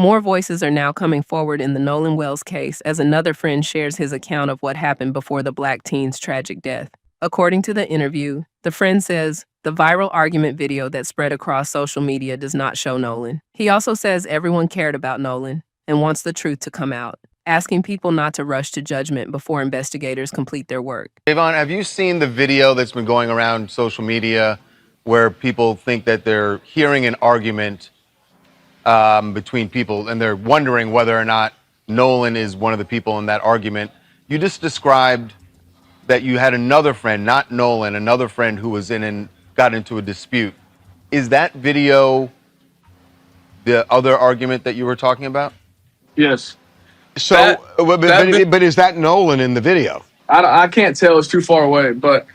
More voices are now coming forward in the Nolan Wells case as another friend shares his account of what happened before the black teen's tragic death. According to the interview, the friend says the viral argument video that spread across social media does not show Nolan. He also says everyone cared about Nolan and wants the truth to come out, asking people not to rush to judgment before investigators complete their work. Javon, have you seen the video that's been going around social media where people think that they're hearing an argument between people and they're wondering whether or not Nolan is one of the people in that argument? You just described that you had another friend, not Nolan, another friend who was in and got into a dispute. Is that video the other argument that you were talking about? Yes. So, but is that Nolan in the video? I can't tell. It's too far away. But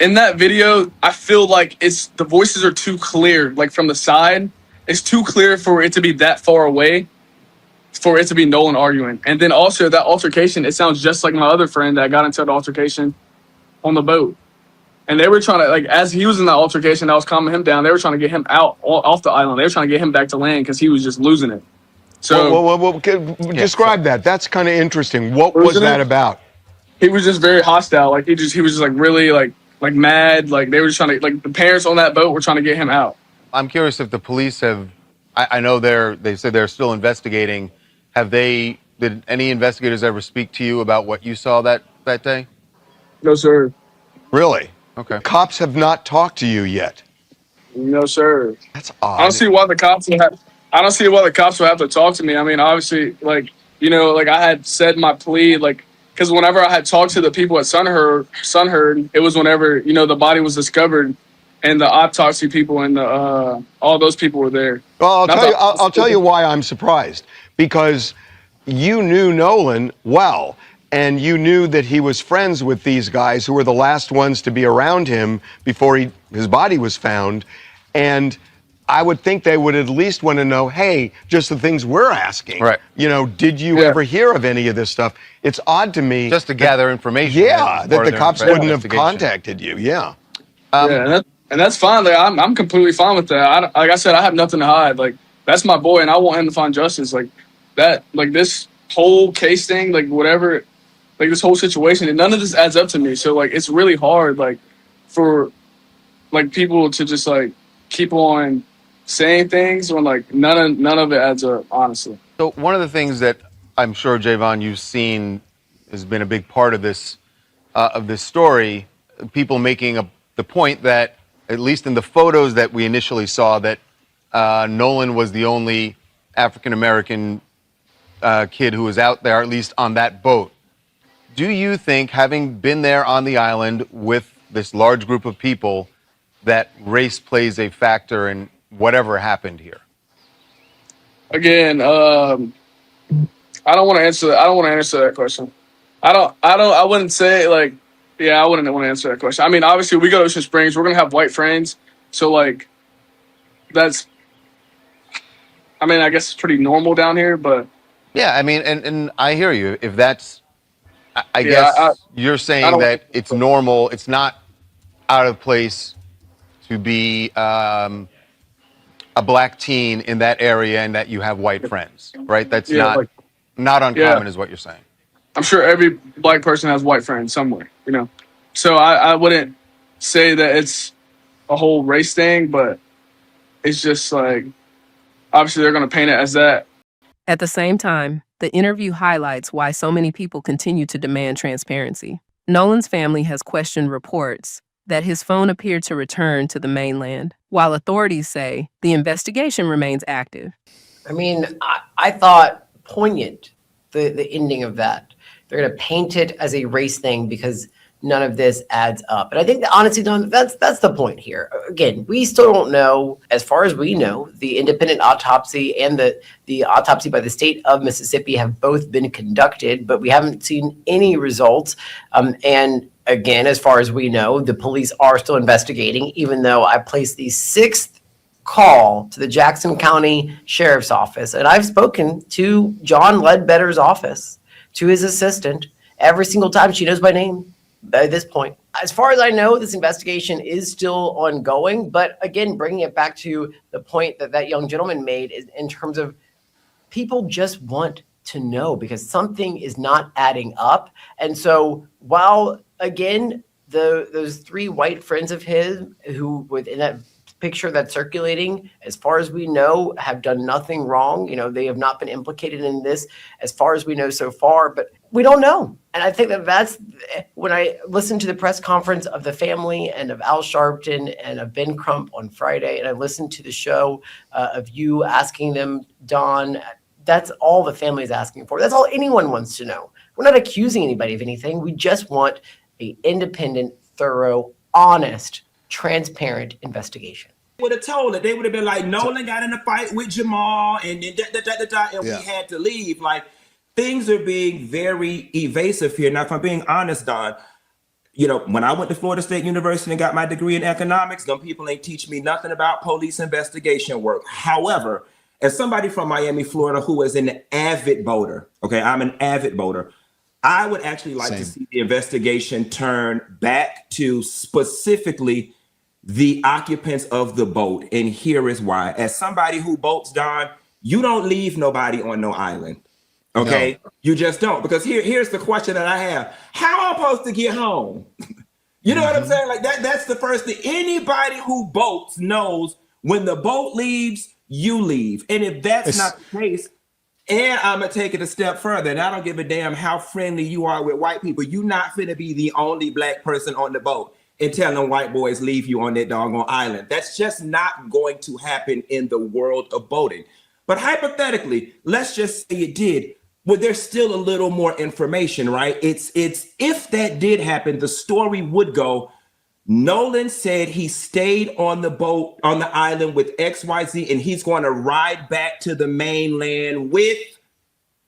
in that video, I feel like the voices are too clear. Like from the side, it's too clear for it to be that far away, for it to be Nolan arguing. And then also that altercation, it sounds just like my other friend that got into an altercation on the boat. And they were trying to, like, as he was in that altercation, I was calming him down. They were trying to get him out off the island. They were trying to get him back to land because he was just losing it. So describe that. That's kind of interesting. What was that about? He was just very hostile. Like he was just like really like mad. Like they were just trying to, like the parents on that boat were trying to get him out. I'm curious if the police have, I know they said they're still investigating. Did any investigators ever speak to you about what you saw that day? No, sir. Really? Okay. Cops have not talked to you yet. No, sir. That's odd. I don't see why the cops would have to talk to me. I mean, obviously, like, you know, like I had said my plea, like, because whenever I had talked to the people at Sunheard, it was whenever, you know, the body was discovered and the autopsy people and all those people were there. Well, I'll tell you why I'm surprised. Because you knew Nolan well, and you knew that he was friends with these guys who were the last ones to be around him before his body was found. And I would think they would at least want to know, hey, just the things we're asking. Right. You know, did you ever hear of any of this stuff? It's odd to me. Just to gather information. Yeah, that the cops wouldn't have contacted you. Yeah. And that's fine. Like, I'm completely fine with that. Like I said, I have nothing to hide. Like, that's my boy, and I want him to find justice. Like, that, like, this whole case thing, like, whatever, like, this whole situation, and none of this adds up to me. So, like, it's really hard, like, for, like, people to just, like, keep on saying things when, like, none of it adds up, honestly. So one of the things that I'm sure, Javon, you've seen has been a big part of this story, people making the point that, at least in the photos that we initially saw, that Nolan was the only African-American kid who was out there, at least on that boat. Do you think, having been there on the island with this large group of people, that race plays a factor in whatever happened here? Again, I don't want to answer that. I don't want to answer that question. I wouldn't say, like, yeah, I wouldn't want to answer that question. I mean, obviously, we go to Ocean Springs. We're going to have white friends. So, like, that's, I mean, I guess it's pretty normal down here, but. Yeah, I mean, and I hear you. If that's, I guess you're saying that it's normal, it's not out of place to be a black teen in that area and that you have white friends, right? That's not uncommon is what you're saying. I'm sure every black person has white friends somewhere, you know? So I wouldn't say that it's a whole race thing, but it's just like, obviously they're going to paint it as that. At the same time, the interview highlights why so many people continue to demand transparency. Nolan's family has questioned reports that his phone appeared to return to the mainland, while authorities say the investigation remains active. I mean, I thought poignant, the ending of that. They're going to paint it as a race thing because none of this adds up. And I think that, honestly, Don, that's the point here. Again, we still don't know, as far as we know, the independent autopsy and the autopsy by the state of Mississippi have both been conducted, but we haven't seen any results. And again, as far as we know, the police are still investigating, even though I placed the 6th call to the Jackson County Sheriff's Office. And I've spoken to John Ledbetter's office, to his assistant, every single time. She knows my name at this point. As far as I know, this investigation is still ongoing. But again, bringing it back to the point that young gentleman made is in terms of people just want to know because something is not adding up. And so while, again, those three white friends of his who within that picture that's circulating, as far as we know, have done nothing wrong. They have not been implicated in this as far as we know so far, but we don't know. And I think that's when I listened to the press conference of the family and of Al Sharpton and of Ben Crump on Friday, and I listened to the show of you asking them, Don, that's all the family is asking for. That's all anyone wants to know. We're not accusing anybody of anything. We just want an independent, thorough, honest, transparent investigation. Would have told it. They would have been like, Nolan got in a fight with Jamal and then and we had to leave. Like, things are being very evasive here. Now, if I'm being honest, Don, when I went to Florida State University and got my degree in economics, them people ain't teach me nothing about police investigation work. However, as somebody from Miami, Florida, who is an avid voter, okay, I'm an avid voter, I would actually like to see the investigation turn back to specifically the occupants of the boat. And here is why. As somebody who boats, Don, you don't leave nobody on no island. Okay? No. You just don't. Because here's the question that I have. How am I supposed to get home? You know what I'm saying? Like that's the first thing. Anybody who boats knows when the boat leaves, you leave. And if that's not the case, and I'm going to take it a step further, and I don't give a damn how friendly you are with white people. You're not finna be the only black person on the boat and telling white boys leave you on that doggone island. That's just not going to happen in the world of boating. But hypothetically, let's just say it did. Well, there's still a little more information, right? It's if that did happen, the story would go, Nolan said he stayed on the boat, on the island with XYZ, and he's going to ride back to the mainland with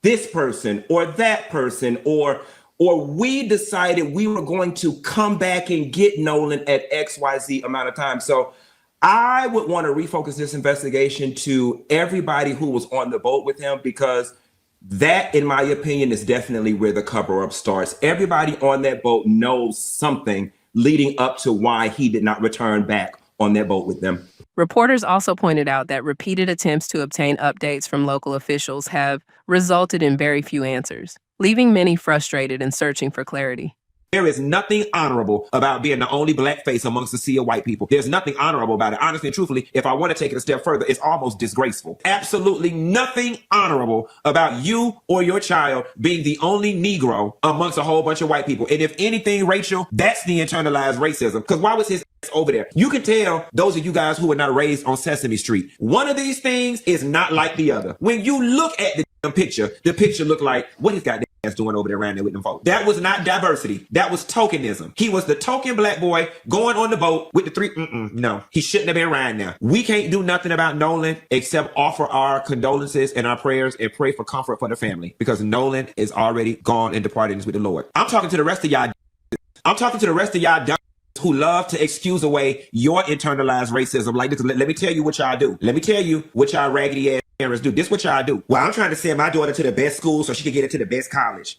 this person or that person, or we decided we were going to come back and get Nolan at XYZ amount of time. So I would want to refocus this investigation to everybody who was on the boat with him, because that, in my opinion, is definitely where the cover-up starts. Everybody on that boat knows something leading up to why he did not return back on that boat with them. Reporters also pointed out that repeated attempts to obtain updates from local officials have resulted in very few answers, leaving many frustrated and searching for clarity. There is nothing honorable about being the only black face amongst a sea of white people. There's nothing honorable about it. Honestly and truthfully, if I want to take it a step further, it's almost disgraceful. Absolutely nothing honorable about you or your child being the only Negro amongst a whole bunch of white people. And if anything, Rachel, that's the internalized racism. Because why was his ass over there? You can tell, those of you guys who were not raised on Sesame Street, one of these things is not like the other. When you look at the picture looked like, what is goddamn ass doing over there around there with them folks? That was not diversity. That was tokenism. He was the token black boy going on the boat with the three. No, he shouldn't have been around there. We can't do nothing about Nolan except offer our condolences and our prayers and pray for comfort for the family, because Nolan is already gone and departed with the Lord. I'm talking to the rest of y'all. I'm talking to the rest of y'all who love to excuse away your internalized racism. Like this, let me tell you what y'all do. Let me tell you what y'all raggedy ass parents do. This is what y'all do. Well, I'm trying to send my daughter to the best school so she can get into the best college.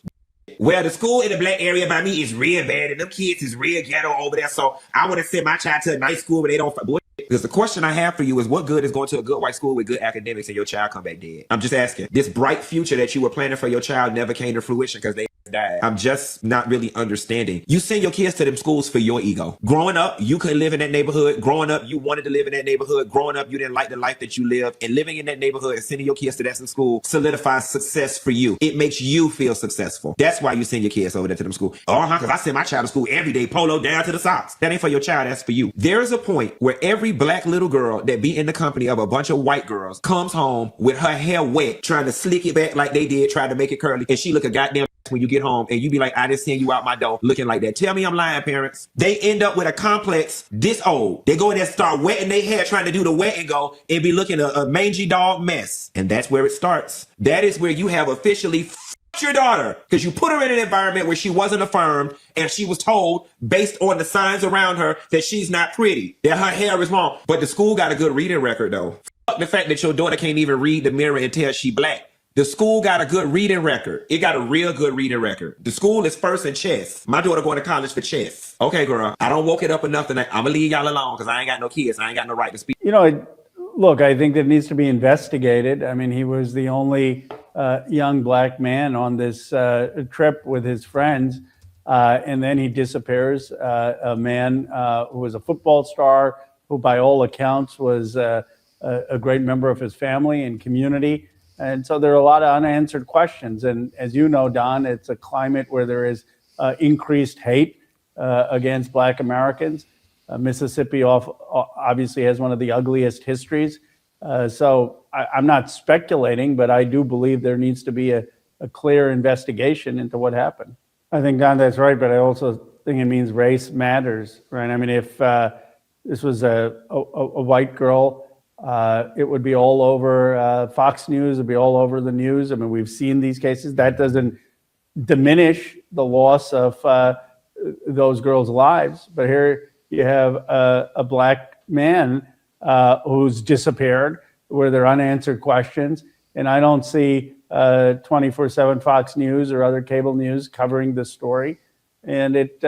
Well, the school in the black area by me is real bad, and them kids is real ghetto over there. So I want to send my child to a nice school where they don't. Because the question I have for you is, what good is going to a good white school with good academics and your child come back dead? I'm just asking. This bright future that you were planning for your child never came to fruition because they died. I'm just not really understanding. You send your kids to them schools for your ego. Growing up, you couldn't live in that neighborhood. Growing up, you wanted to live in that neighborhood. Growing up, you didn't like the life that you lived. And living in that neighborhood and sending your kids to that school solidifies success for you. It makes you feel successful. That's why you send your kids over there to them school. Because I send my child to school every day, polo down to the socks. That ain't for your child. That's for you. There is a point where every black little girl that be in the company of a bunch of white girls comes home with her hair wet, trying to slick it back like they did, trying to make it curly, and she look a goddamn when you get home, and you be like, I just send you out my door looking like that. Tell me I'm lying, parents. They end up with a complex this old. They go in there and start wetting their hair, trying to do the wet and go, and be looking a mangy dog mess. And that's where it starts. That is where you have officially f***ed your daughter, because you put her in an environment where she wasn't affirmed, and she was told, based on the signs around her, that she's not pretty, that her hair is wrong. But the school got a good reading record, though. Fuck the fact that your daughter can't even read the mirror and tell she black. The school got a good reading record. It got a real good reading record. The school is first in chess. My daughter going to college for chess. Okay, girl. I don't woke it up enough tonight. I'm going to leave y'all alone because I ain't got no kids. I ain't got no right to speak. You know, Look, I think that needs to be investigated. I mean, he was the only young black man on this trip with his friends, and then he disappears. A man who was a football star, who by all accounts was a great member of his family and community. And so there are a lot of unanswered questions. And as you know, Don, it's a climate where there is increased hate against Black Americans. Mississippi obviously has one of the ugliest histories. So I'm not speculating, but I do believe there needs to be a clear investigation into what happened. I think, Don, that's right, but I also think it means race matters, right? I mean, if this was a white girl, it would be all over Fox News, it'd be all over the news. I mean, we've seen these cases. That doesn't diminish the loss of those girls' lives. But here you have a black man who's disappeared, where there are unanswered questions. And I don't see 24/7 Fox News or other cable news covering the story. And it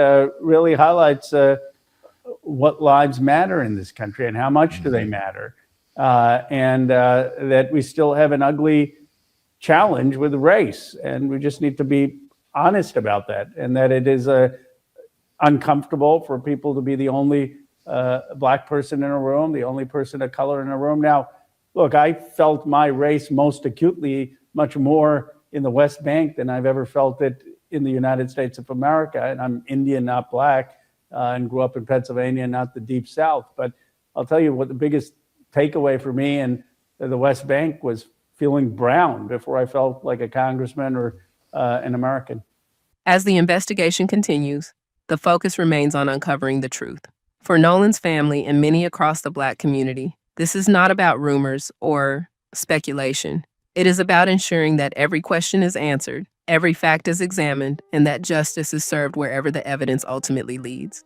really highlights what lives matter in this country and how much do they matter. And that we still have an ugly challenge with race. And we just need to be honest about that, and that it is uncomfortable for people to be the only black person in a room, the only person of color in a room. Now, look, I felt my race most acutely, much more in the West Bank than I've ever felt it in the United States of America. And I'm Indian, not black, and grew up in Pennsylvania, not the Deep South. But I'll tell you what the biggest takeaway for me in the West Bank was feeling brown before I felt like a congressman or an American. As the investigation continues, the focus remains on uncovering the truth. For Nolan's family and many across the Black community, this is not about rumors or speculation. It is about ensuring that every question is answered, every fact is examined, and that justice is served wherever the evidence ultimately leads.